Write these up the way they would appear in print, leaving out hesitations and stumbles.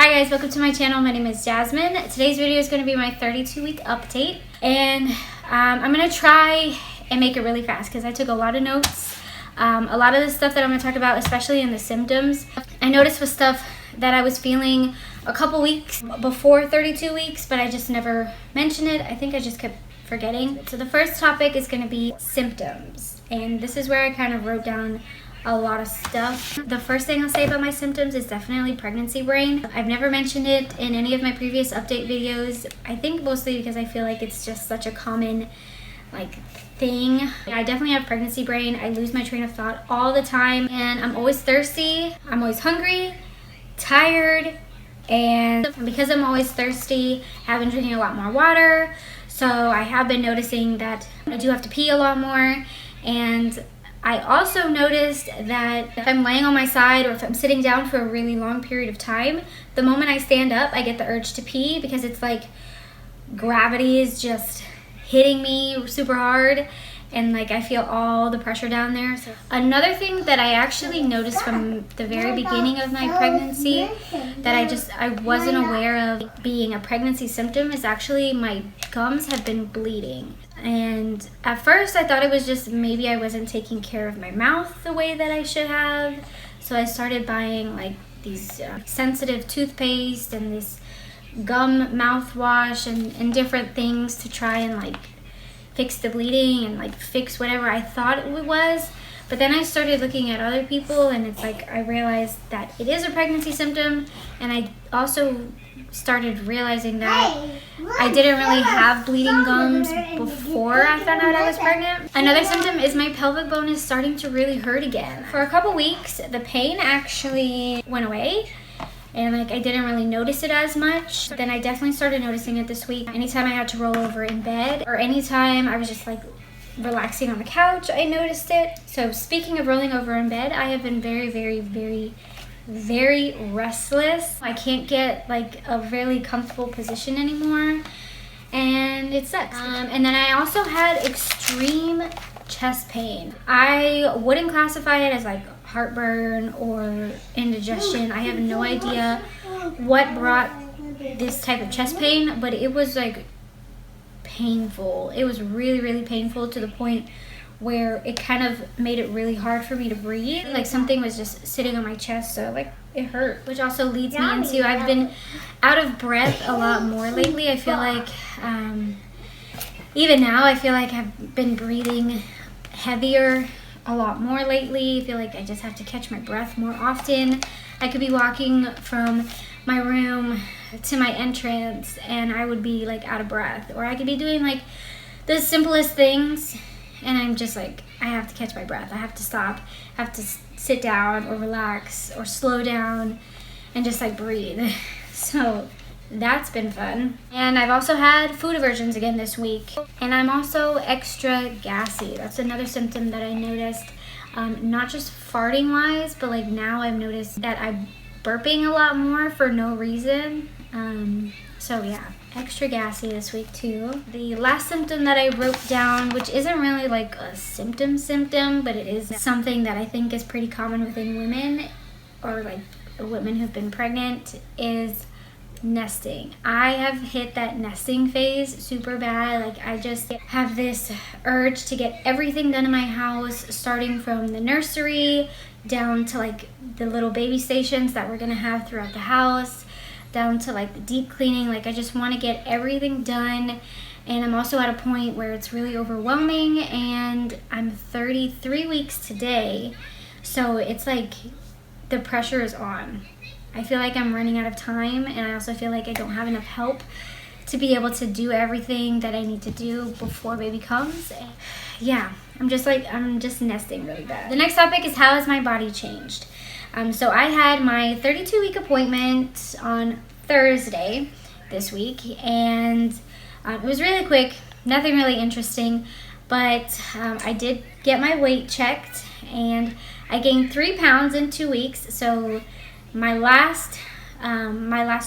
Hi guys, welcome to my channel. My name is Jasmine. Today's video is going to be my 32-week update, and I'm going to try and make it really fast because I took a lot of notes. A lot of the stuff that I'm going to talk about, especially in the symptoms, I noticed was stuff that I was feeling a couple weeks before 32 weeks, but I just never mentioned it. I think I just kept forgetting. So the first topic is going to be symptoms, and this is where I kind of wrote down a lot of stuff. The first thing I'll say about my symptoms is definitely pregnancy brain. I've never mentioned it in any of my previous update videos. I think mostly because I feel like it's just such a common thing. I definitely have pregnancy brain. I lose my train of thought all the time, and I'm always thirsty. I'm always hungry, tired, and because I'm always thirsty, I've been drinking a lot more water. So I have been noticing that I do have to pee a lot more, and I also noticed that if I'm laying on my side or if I'm sitting down for a really long period of time, the moment I stand up, I get the urge to pee because it's like gravity is just hitting me super hard, and I feel all the pressure down there. So another thing that I actually noticed from the very beginning of my pregnancy that I wasn't aware of being a pregnancy symptom is actually my gums have been bleeding. And at first I thought it was just maybe I wasn't taking care of my mouth the way that I should have. So I started buying these sensitive toothpaste and this gum mouthwash and different things to try and fix the bleeding and fix whatever I thought it was. But then I started looking at other people, and it's I realized that it is a pregnancy symptom, and I also started realizing that I didn't really have bleeding gums before I found out I was pregnant. Another symptom is my pelvic bone is starting to really hurt again. For a couple weeks, the pain actually went away, and I didn't really notice it as much. Then I definitely started noticing it this week. Anytime I had to roll over in bed, or anytime I was just relaxing on the couch, I noticed it. So speaking of rolling over in bed, I have been very, very, very, very restless. I can't get a really comfortable position anymore, and it sucks. And then I also had extreme chest pain. I wouldn't classify it as heartburn or indigestion. I have no idea what brought this type of chest pain, but it was painful. It was really, really painful to the point where it kind of made it really hard for me to breathe. Something was just sitting on my chest, so it hurt. Which also leads me into I've been out of breath a lot more lately. I feel even now I feel I've been breathing heavier a lot more lately. I feel I just have to catch my breath more often. I could be walking from my room to my entrance and I would be out of breath, or I could be doing the simplest things and I'm just I have to catch my breath. I have to stop, I have to sit down or relax or slow down and just breathe. So that's been fun. And I've also had food aversions again this week, and I'm also extra gassy. That's another symptom that I noticed, not just farting wise, but now I've noticed that I'm burping a lot more for no reason. So yeah, extra gassy this week too. The last symptom that I wrote down, which isn't really a symptom, but it is something that I think is pretty common within women, or women who've been pregnant, is nesting. I have hit that nesting phase super bad. I just have this urge to get everything done in my house, starting from the nursery down to the little baby stations that we're gonna have throughout the house, down to the deep cleaning. I just want to get everything done, and I'm also at a point where it's really overwhelming, and I'm 33 weeks today, so it's the pressure is on. I feel I'm running out of time, and I also feel I don't have enough help to be able to do everything that I need to do before baby comes. Yeah, I'm just nesting really bad. The next topic is how has my body changed? So I had my 32-week appointment on Thursday this week, and it was really quick, nothing really interesting, but I did get my weight checked, and I gained 3 pounds in 2 weeks. So my last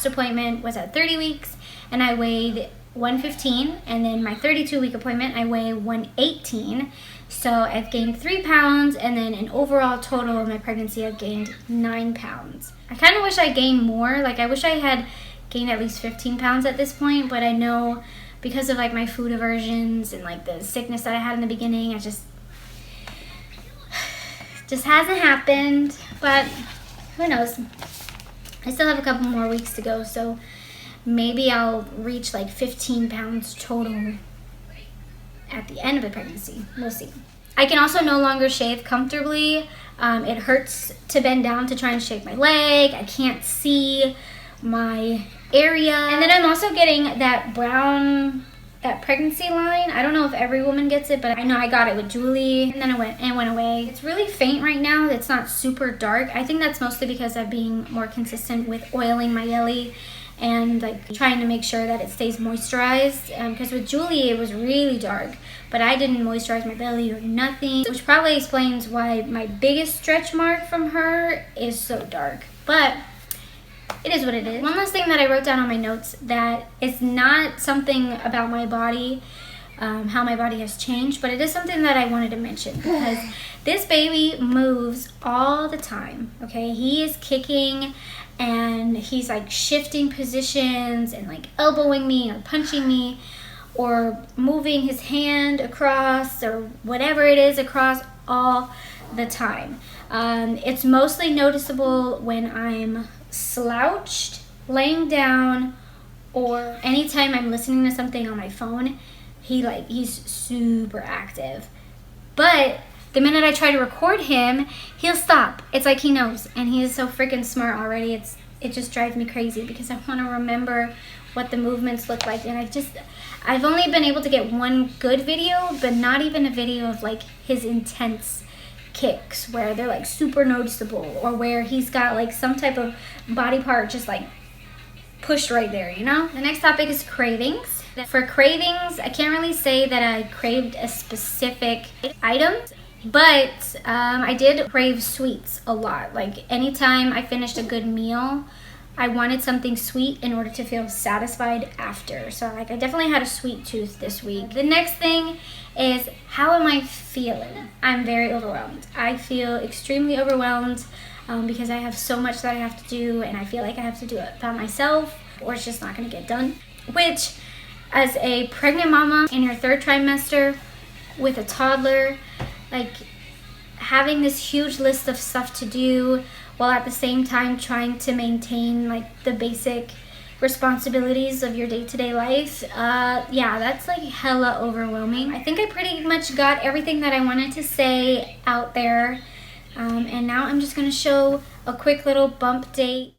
appointment was at 30 weeks, and I weighed 115, and then my 32-week appointment, I weigh 118. So I've gained 3 pounds, and then an overall total of my pregnancy, I've gained 9 pounds. I kind of wish I gained more. Like, I wish I had gained at least 15 pounds at this point, but I know because of like my food aversions and like the sickness that I had in the beginning, I just hasn't happened. But who knows? I still have a couple more weeks to go, so maybe I'll reach like 15 pounds total at the end of the pregnancy. We'll see. I can also no longer shave comfortably. It hurts to bend down to try and shave my leg. I can't see my area. And then I'm also getting that pregnancy line. I don't know if every woman gets it, but I know I got it with Julie, and then it went away. It's really faint right now. It's not super dark. I think that's mostly because I'm being more consistent with oiling my belly and like trying to make sure that it stays moisturized, because with Julie it was really dark, but I didn't moisturize my belly or nothing, which probably explains why my biggest stretch mark from her is so dark. But it is what it is. One last thing that I wrote down on my notes that is not something about my body, how my body has changed, but it is something that I wanted to mention because this baby moves all the time, okay? He is kicking and he's like shifting positions and like elbowing me or punching me or moving his hand across or whatever it is across all the time. It's mostly noticeable when I'm slouched, laying down, or anytime I'm listening to something on my phone. He's super active. But the minute I try to record him, he'll stop. It's like he knows, and he is so freaking smart already. It just drives me crazy because I want to remember what the movements look like, and I've only been able to get one good video, but not even a video of like his intense kicks where they're like super noticeable, or where he's got like some type of body part just like pushed right there, you know? The next topic is cravings. For cravings, I can't really say that I craved a specific item, but I did crave sweets a lot. Like anytime I finished a good meal, I wanted something sweet in order to feel satisfied after. So like I definitely had a sweet tooth this week. The next thing is, how am I feeling? I'm very overwhelmed. I feel extremely overwhelmed because I have so much that I have to do, and I feel like I have to do it by myself or it's just not gonna get done. Which, as a pregnant mama in your 3rd trimester with a toddler, like having this huge list of stuff to do while at the same time trying to maintain like the basic responsibilities of your day-to-day life, yeah, that's like hella overwhelming. I think I pretty much got everything that I wanted to say out there, and now I'm just gonna show a quick little bump date.